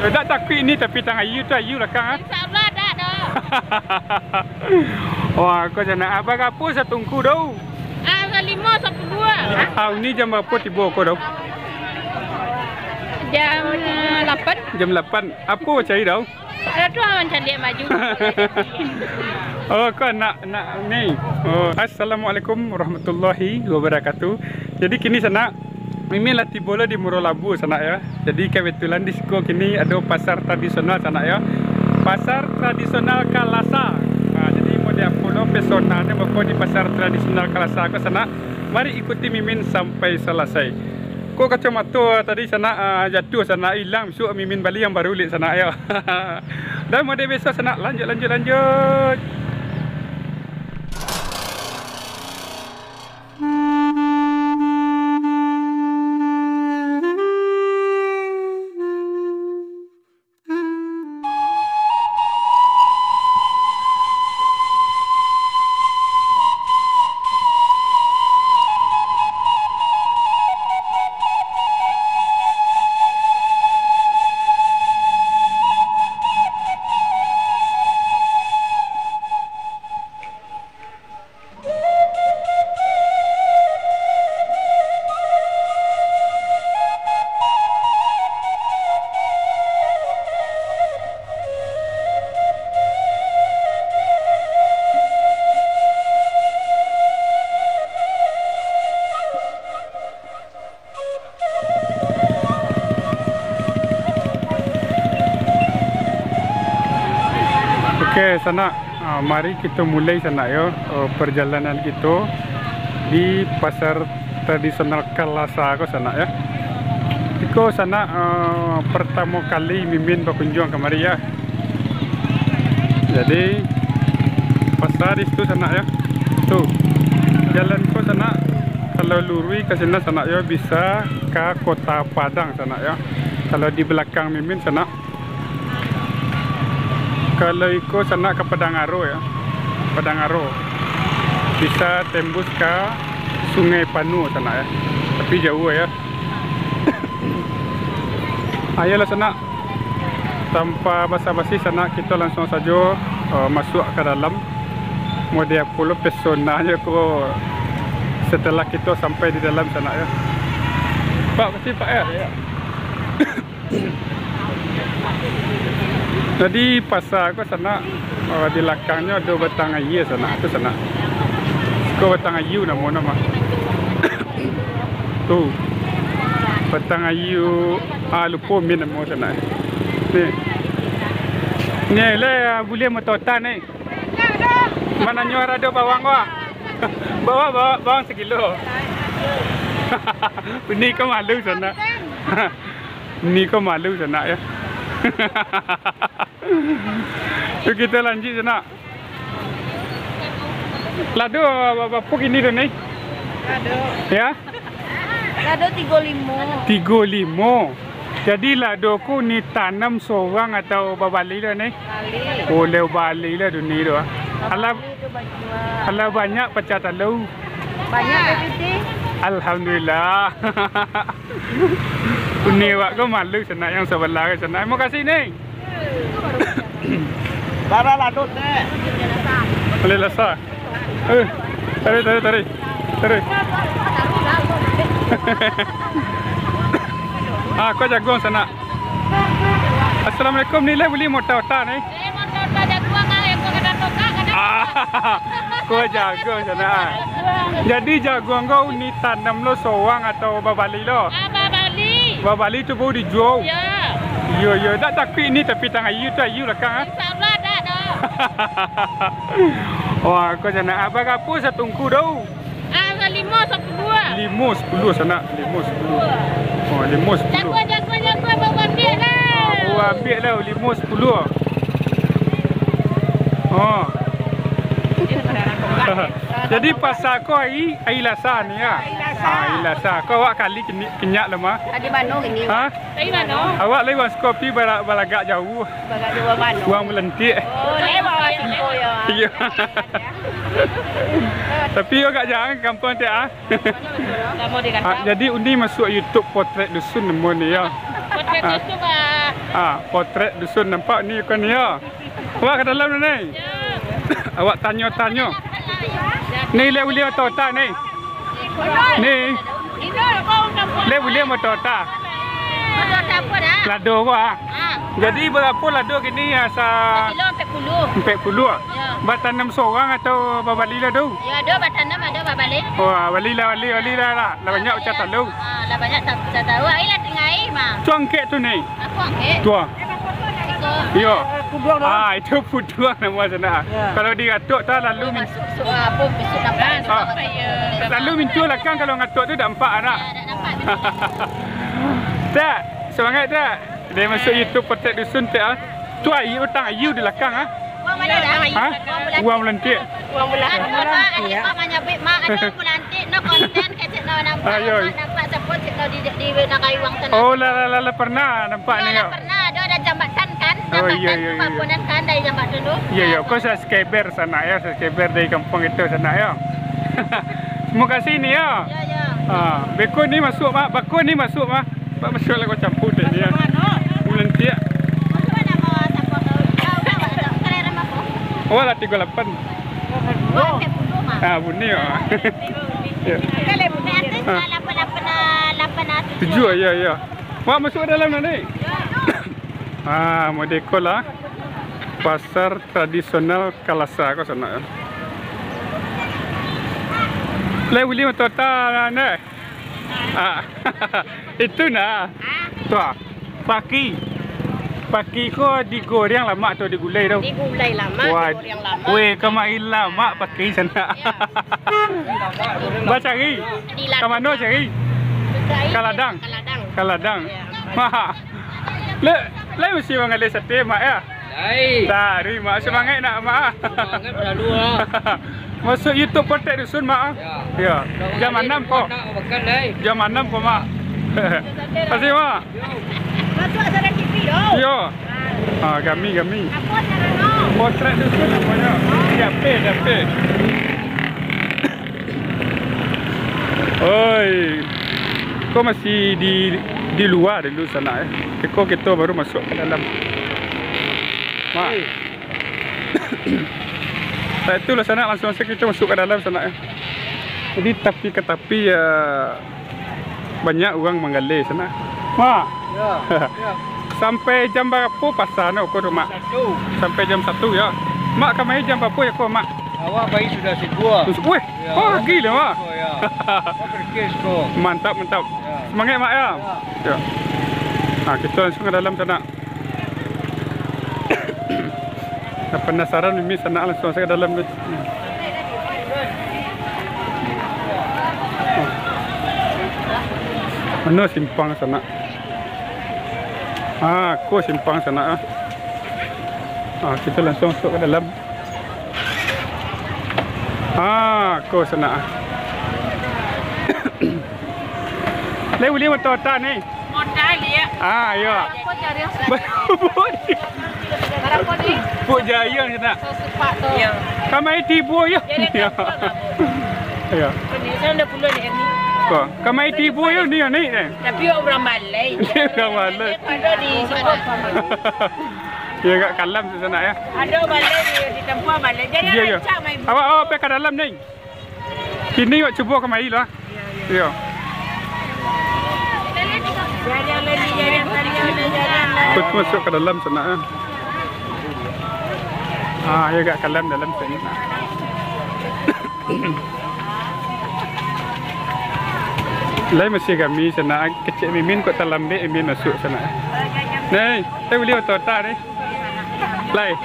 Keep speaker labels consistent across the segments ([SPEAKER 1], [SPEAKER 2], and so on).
[SPEAKER 1] Tak takut ni tapi tang ayu tu ayu lah kang.
[SPEAKER 2] InsyaAllah dah dah.
[SPEAKER 1] Wah, kau jangan abang apa saya tunggu dah.
[SPEAKER 2] 5.10.
[SPEAKER 1] Ni jam berapa tiba kau dah?
[SPEAKER 2] Jam 8.
[SPEAKER 1] Jam 8. Apa cari dah?
[SPEAKER 2] Ada tu macam dia maju.
[SPEAKER 1] Oh, kau nak ni. Oh, Assalamualaikum warahmatullahi wabarakatuh. Jadi kini sana Mimin lah tiba lah di Murolabu sana ya. Jadi kebetulan di sekolah kini ada pasar tradisional sana ya. Pasar tradisional Kalasa. Jadi mau dia follow pesonanya bapak di pasar tradisional Kalasa ke sana. Mari ikuti Mimin sampai selesai. Kok kacamata tadi sana jatuh sana hilang, besok Mimin balik yang baru lihat sana ya. Dan mau dia besok sana lanjut. Oke, sana mari kita mulai sana ya perjalanan kita di pasar tradisional Kalasa ke sana ya. Iko sana pertama kali Mimin berkunjung kemari ya. Jadi pasar itu sana ya. Tuh jalan ke sana, kalau lurus ke sana ya bisa ke Kota Padang sana ya. Kalau di belakang Mimin sana. Kalau ikut sana ke Padangaro ya, Padangaro bisa tembus ke Sungai Panu sana ya, tapi jauh ya. Ayolah sana, tanpa basa-basi sana kita langsung saja masuk ke dalam. Mau dia puluh pesonanya kok setelah kita sampai di dalam sana ya. Pak, kasih Pak ya. Jadi pasar aku sana di belakangnya ada batang ayu sana, aku sana. Kau batang ayu nama. Tuh batang ayu lupa min nama sana. Ni le boleh mototan ni. Mana nyuara ada bawang wah. Bawa bawang sekilo. Ni kau malu sana. Ni kau malu sana ya. Yuk kita lanjut sana. Lado apa ini tu ni?
[SPEAKER 2] Lado.
[SPEAKER 1] Ya?
[SPEAKER 2] Lado 35.
[SPEAKER 1] 35. Jadi lado ku ni tanam seorang atau babali lah ni?
[SPEAKER 2] Bali.
[SPEAKER 1] Oh, leu bali lah tu ni tu. Alah banyak pecah talau.
[SPEAKER 2] Banyak bebiti.
[SPEAKER 1] Alhamdulillah. Ini awak kau malu sana yang sebelah ke sana. Terima kasih ni.
[SPEAKER 3] Bara ladut ni.
[SPEAKER 1] Boleh lasa. Tarik. Kau jagung sana. Assalamualaikum ni le boleh mota-mota ni.
[SPEAKER 2] Motor jagung yang kau kena tokak kan.
[SPEAKER 1] Kau jagung sana. Jadi jagung kau ni tanam lo seorang atau babali lo?
[SPEAKER 2] Bali.
[SPEAKER 1] Babali tu baru dijual.
[SPEAKER 2] Ya.
[SPEAKER 1] Yo, tak takut ni tapi tang ayu tu ayu lah kang.
[SPEAKER 2] InsyaAllah dah dah.
[SPEAKER 1] Wah, kau jangan abang apa saya tunggu dah.
[SPEAKER 2] 5.10.
[SPEAKER 1] 5.10 sana, 5.10. Oh, 5.10.
[SPEAKER 2] Jagung bawa ambil lah.
[SPEAKER 1] Bawa ambil lah 5.10. Oh. Jadi pasar kau air lasa ni ya? Air lasa. Kau awak kali kenyak lama?
[SPEAKER 2] Tadi mana ini?
[SPEAKER 1] Ha?
[SPEAKER 2] Tadi mana?
[SPEAKER 1] Awak lewat kopi balagak jauh.
[SPEAKER 2] Bagai dua mana?
[SPEAKER 1] Buang melentik.
[SPEAKER 2] Oh, lewat itu ya.
[SPEAKER 1] Iya. Tapi agak jarang kampung tu ah.
[SPEAKER 2] Kamu di kantor.
[SPEAKER 1] Jadi undi masuk YouTube Potret Dusun nemu ni ya.
[SPEAKER 2] Potret Dusun
[SPEAKER 1] Potret dusun nampak ni kan ni ya. Awak ke dalam ni. Awak tanya-tanya. Ni le boleh atau tak ni? Ni. Le boleh atau tak?
[SPEAKER 2] Ada apa dah?
[SPEAKER 1] Lado apa? Jadi berapa lado kini asa
[SPEAKER 2] Kilo 40.
[SPEAKER 1] 40.
[SPEAKER 2] Ya.
[SPEAKER 1] Buat tanam seorang atau babali lah tu?
[SPEAKER 2] Ya, ada batanam, ada babalik.
[SPEAKER 1] Wah, wali lah lah. Lah banyak macam tahu.
[SPEAKER 2] Lah banyak tak tahu. Ai lah tengah ai mah.
[SPEAKER 1] Cuang kek tu ni.
[SPEAKER 2] Aku angkat.
[SPEAKER 1] Tua.
[SPEAKER 2] Iko.
[SPEAKER 1] Yo. Itu puduang nama sana. Kalau diratuk tak lalu
[SPEAKER 2] Masuk apa besok nampak.
[SPEAKER 1] lalu mintu lah kan kalau ngatuk tu dah empat anak.
[SPEAKER 2] Ya, dah nampak.
[SPEAKER 1] Tak, semangat tak? Dia masuk YouTube Potret Dusun tak? Tu air utang ayu di belakang ah.
[SPEAKER 2] Wang mana dah?
[SPEAKER 1] Ha? Uang melantik.
[SPEAKER 2] Wang bulan. Mak menyabit mak ada melantik no konten kecik no nampak. Nampak support no di nak kayu wang sana.
[SPEAKER 1] Oh la pernah nampak ni.
[SPEAKER 2] Ya, pernah ada jambatan kan?
[SPEAKER 1] Oh,
[SPEAKER 2] Jambatan pembangunan kan dari jambatan tu.
[SPEAKER 1] Ya, kau subscriber sana ya, subscriber dari kampung itu sana ya. Terima kasih ni ya.
[SPEAKER 2] Ya.
[SPEAKER 1] Beko ni masuk mak, bakun ni masuk mak. Pak masuk lah kau campur dia ni. Melantik. Oh lah 38. Bunyi ya. Tujuh ya. Wah masuk dalam nanti. Modeko lah. Pasar tradisional Kalasa kau sana. Lei boleh total ni. Itu nah. Tuah. Paki ko digoreng lama atau digulai tau?
[SPEAKER 2] Digulai lama, digoreng lama.
[SPEAKER 1] Weh, kemai lama pakai sana. Baca cari. Ke mana cari? Kaladang. Wah. Le mesti mengalir sate mak ya? Dari mak semangat nak mak.
[SPEAKER 3] Semangat berlalu lah.
[SPEAKER 1] Masuk YouTube Potret Dusun mak. Ya. Jam 6 kok. Jam 6 kok mak. Terima kasih mak.
[SPEAKER 2] Masuk acara TV yo.
[SPEAKER 1] Yo. Kami.
[SPEAKER 2] Apa cara no?
[SPEAKER 1] Potret Dusun namanya. Dapat. Oi. Kau masih di luar dulu sana ya. Kau kita baru masuk ke dalam. Mak. Tak itulah sana langsung kita masuk ke dalam sana ya. Jadi tapi ke tepi banyak orang menggali sana. Mak.
[SPEAKER 3] Ya.
[SPEAKER 1] Sampai jam berapa pasar nak kau tu mak?
[SPEAKER 3] 1.
[SPEAKER 1] Sampai jam 1 ya. Mak kami jam berapa ya kau mak?
[SPEAKER 3] Awak bayi sudah sebuah.
[SPEAKER 1] Weh, gila mak.
[SPEAKER 3] Ya. Awak berkes kau.
[SPEAKER 1] Mantap.
[SPEAKER 3] Ya.
[SPEAKER 1] Semangat mak ya. Ya. Kita langsung ke dalam sana. Penasaran Mimi sana langsung ke dalam ni. Mana simpang sana? Aku simpang sana. Kita langsung masuk ke dalam. Aku sana. Lei boleh motor tak ni?
[SPEAKER 2] Modal dia.
[SPEAKER 1] Ya.
[SPEAKER 2] Apa cari yang
[SPEAKER 1] Buk jaya sana.
[SPEAKER 2] sepak tu. Ya.
[SPEAKER 1] Kamai tibu ya. Ya.
[SPEAKER 2] Ni saya dah puluh ni.
[SPEAKER 1] Kau, kamai tibu ya ni eh.
[SPEAKER 2] Tapi orang Malay.
[SPEAKER 1] Orang Malay.
[SPEAKER 2] Ada di sana.
[SPEAKER 1] Ya kat kalam tu sana ya.
[SPEAKER 2] Ada Malay di tempat Malay. Jadi
[SPEAKER 1] Ya.
[SPEAKER 2] rancak main.
[SPEAKER 1] Awak pergi ke dalam ni. Kini awak cuba kamai lah. Ya.
[SPEAKER 2] Jalan lagi, jalan.
[SPEAKER 1] Kita masuk ke dalam sana ya. Ya kat kalam dalam sini. Lai masih kami sana kecil Mimin kok terlambat Mimin masuk sana. Nei, saya boleh atau tak ni? Lai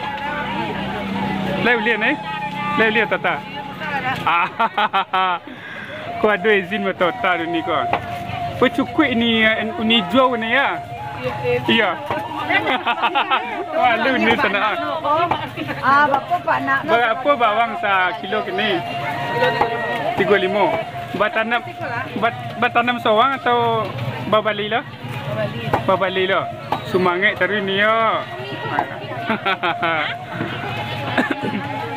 [SPEAKER 1] boleh ni? Lai boleh atau tak? Kau ada izin atau tak ni kau? Cukup ini jual ni ya? Iya. Malu ni sana.
[SPEAKER 2] Berapa Pak nak?
[SPEAKER 1] Berapa bawang sekilo kini? 35. Batanam seorang atau babali lah? Babali lah. Semangat cari ni ya.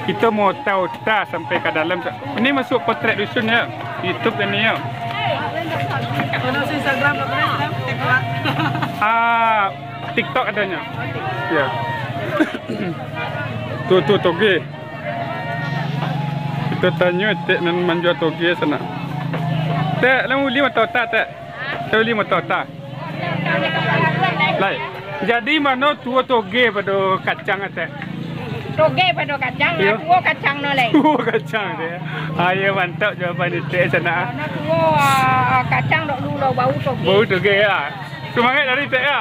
[SPEAKER 1] Kita mau tahu tak sampai ke dalam. Ini masuk Potret Dusun ya. YouTube ni ya.
[SPEAKER 2] Instagram
[SPEAKER 1] TikTok adanya. Ya. Tuh toge. Kita tanya tek nan menjual toge sana. Tek, lamu 5 tota tek. Tahu 5 tota. Lai. Jadi mana tua toge pada kacang tek?
[SPEAKER 2] Toge pada kacang, tua kacang no leh.
[SPEAKER 1] Tua kacang dia. Ayo mantap jawapan tek sana.
[SPEAKER 2] Tua kacang dok dulu bau toge.
[SPEAKER 1] Bau toge ya. Semangat dari tek ya.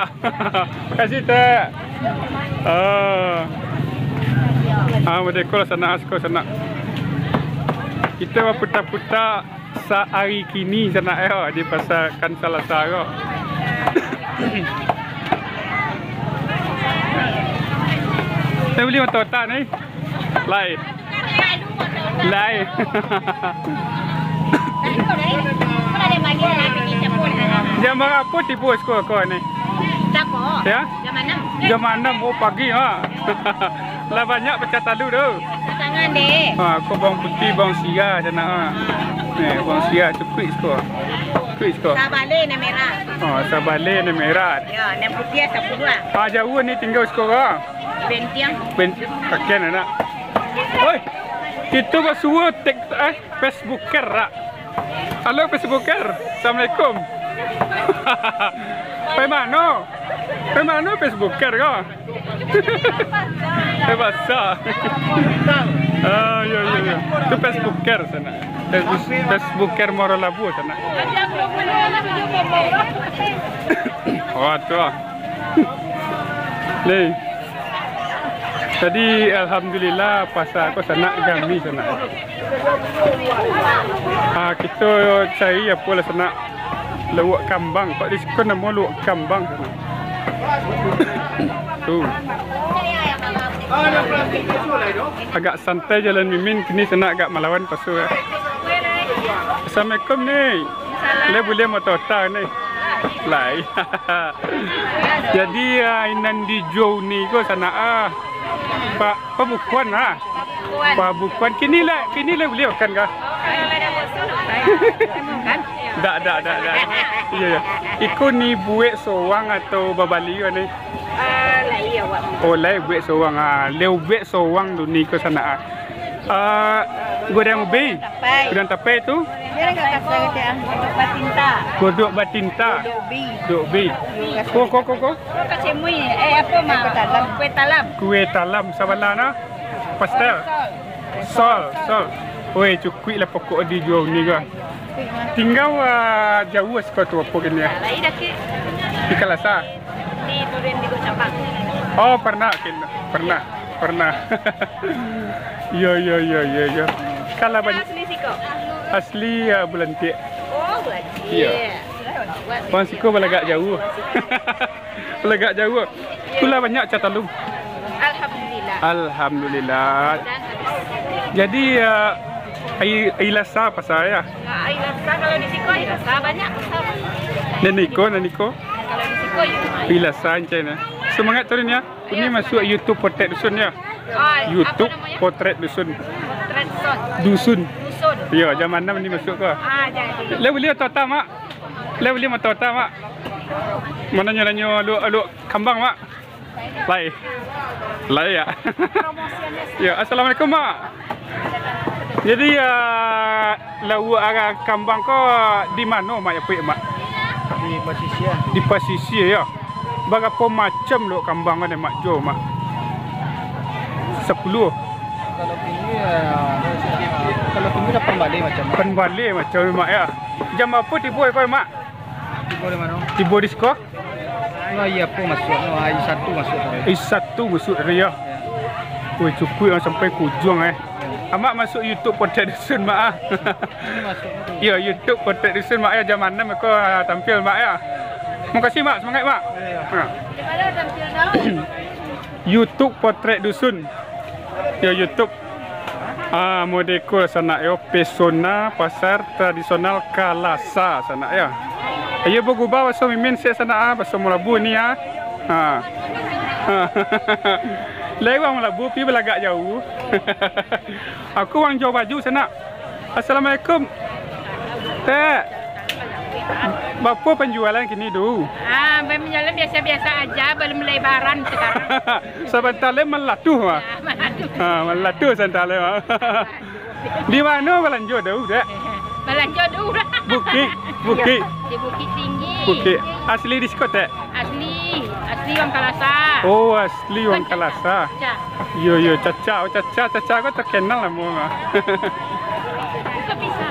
[SPEAKER 1] Kasih tek. Merdeka sana asko sana. Kita putar-putar sehari kini sana di pasar Kansala Sara. Saya beli motor tak ni? Lai. Jam berapa tipu sekolah kau ni? Ya? Jam 6 oh pagi ha. Lah banyak pecah talu tu.
[SPEAKER 2] Tangan deh.
[SPEAKER 1] Kau bawang putih, bawang siar macam nak ha. Bawang siar cepik sekolah. Cepik sekolah.
[SPEAKER 2] Sabale ni merah.
[SPEAKER 1] Sabale ni merah.
[SPEAKER 2] Ya, ni putih sapu dua.
[SPEAKER 1] Jauh ni tinggal sekolah.
[SPEAKER 2] Bentiang.
[SPEAKER 1] Kakek nak. Oi. Kita bersua Facebooker tak? Halo Facebooker. Assalamualaikum. Pai mana Facebooker kau? Bahasa. Ya. Tu Facebooker sana. Facebooker Muara Labu sana. Oh tu. Leh. Tadi alhamdulillah pasal aku sana kami sana. Kita cari apa lah sana. Lawak kambang. Pak di sekolah nama lawak kambang sana. Tu. Agak santai jalan Mimin kini sana agak melawan pasu. Assalamualaikum ni. Boleh motor tak ni? Lai. Jadi inan di Joe ni ko sana Pak bukuan Pak bukuan kini lah boleh makan kah? Tak. Ya. Ikut ni buat seorang atau babali ni?
[SPEAKER 2] Lai awak.
[SPEAKER 1] Oh, lai buat seorang leu buat seorang tu ni ke sana goreng ubi. Goreng tapai tu?
[SPEAKER 2] Dia enggak kata batinta.
[SPEAKER 1] Godok batinta. Godok ubi. Ko.
[SPEAKER 2] Kasih mui apa mah? Kue talam sabala na? Pastel. Sol. Oi, cukup lah pokok dijual ni ke. Tinggal jauh sekolah tu apa gini ya? Lai dah ke.
[SPEAKER 1] Di Kalasa.
[SPEAKER 2] Di Turin di Gocapang.
[SPEAKER 1] Oh, pernah. Ya. Kalau banyak
[SPEAKER 2] Asli siko.
[SPEAKER 1] asli bulan Tiek.
[SPEAKER 2] Oh, berarti.
[SPEAKER 1] Ya. Bang Siko belagak jauh. Belagak jauh. Itulah banyak catalu. Alhamdulillah. Jadi air lasa pasal ya.
[SPEAKER 2] Air lasa kalau di Siko air lasa banyak pasal.
[SPEAKER 1] Naniko.
[SPEAKER 2] Kalau di Siko
[SPEAKER 1] Air lasa encen. Semangat turun ya. Ini masuk YouTube Potret Dusun ya. YouTube Potret Dusun. Dusun. Ya, jam 6 ni masuk ke?
[SPEAKER 2] Jadi.
[SPEAKER 1] Le boleh tota mak. Le boleh tota mak. Mana nyo lu kambang mak. Lai ya. Ya, assalamualaikum mak. Jadi lau kambang ko di mana mak ya pik mak?
[SPEAKER 3] Di Pasisia.
[SPEAKER 1] Di Pasisia ya. Berapa macam lu kambang ada mak jo mak? 10.
[SPEAKER 3] Kalau tinggi dapat balik macam.
[SPEAKER 1] Penbalik macam mak ya. Jam apa tiba kau mak?
[SPEAKER 3] Tiba di mana?
[SPEAKER 1] Tiba di sekolah?
[SPEAKER 3] Iya apa masuk? Hari Sabtu masuk.
[SPEAKER 1] Sabtu masuk ya. Oi cukup sampai kujung Amak masuk YouTube Potret Dusun mak Ya, YouTube Potret Dusun mak ya jam 6 aku tampil mak ya. Terima kasih mak, semangat mak.
[SPEAKER 2] Di mana tampil now?
[SPEAKER 1] YouTube Potret Dusun. Ya YouTube. Modeko sana yo pesona pasar tradisional Kalasa sana ya. Ayo bergubah bahasa Mimin saya sana bahasa Melabu ni ya. Lewat Melabu pi belagak jauh. Aku orang jual baju sana. Assalamualaikum. Tek. Bapa penjualan kini dulu.
[SPEAKER 2] Berjalan biasa-biasa aja, belum lebaran sekarang.
[SPEAKER 1] Sebentar lagi melatuh mah. Melatuh sebentar lagi mah. Di mana belanja dulu dek?
[SPEAKER 2] Belanja dulu lah.
[SPEAKER 1] Bukit, Bukit.
[SPEAKER 2] Di Bukit Tinggi.
[SPEAKER 1] Bukit. Asli diskotek?
[SPEAKER 2] Asli Wong Kalasa.
[SPEAKER 1] Oh, asli Wong Kalasa. Yo yo, Caca kau terkenal lah mau mah.
[SPEAKER 2] Buka bisa.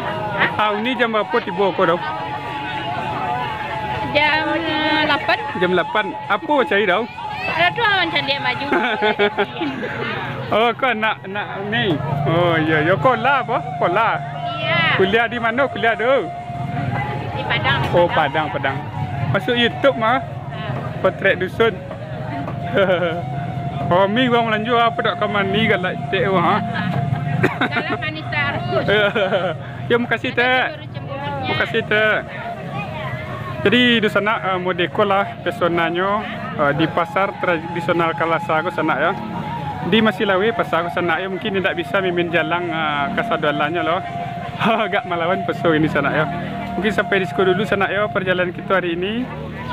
[SPEAKER 1] Ini jam berapa tiba kau dah?
[SPEAKER 2] Jam 8.
[SPEAKER 1] Jam 8. Apa cari dah?
[SPEAKER 2] Ada tu orang cantik maju.
[SPEAKER 1] Oh, kau nak ni. Oh, ya, ya kau lah apa? Kau lah.
[SPEAKER 2] Iya.
[SPEAKER 1] Kuliah di mana? Kuliah tu?
[SPEAKER 2] Di Padang.
[SPEAKER 1] Oh, Padang. Masuk YouTube mah. Potret dusun. Oh, mi bang melanjut apa dak kaman ni galak tek ha.
[SPEAKER 2] Dalam manis terus.
[SPEAKER 1] Ya, makasih teh. Makasih teh. Jadi di sana mau dekor lah pesonanya di pasar tradisional Kalasa aku sana ya. Di Masilawe pasar aku sana ya, mungkin tidak bisa mimin jalan kasadualannya loh. Agak melawan peso ini sana ya. Mungkin sampai di situ dulu sana ya perjalanan kita hari ini.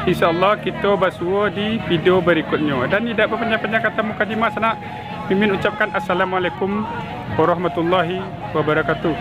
[SPEAKER 1] InsyaAllah kita bersuara di video berikutnya. Dan tidak berpanjang-panjang kata mukadimah sana. Mimin ucapkan Assalamualaikum warahmatullahi wabarakatuh.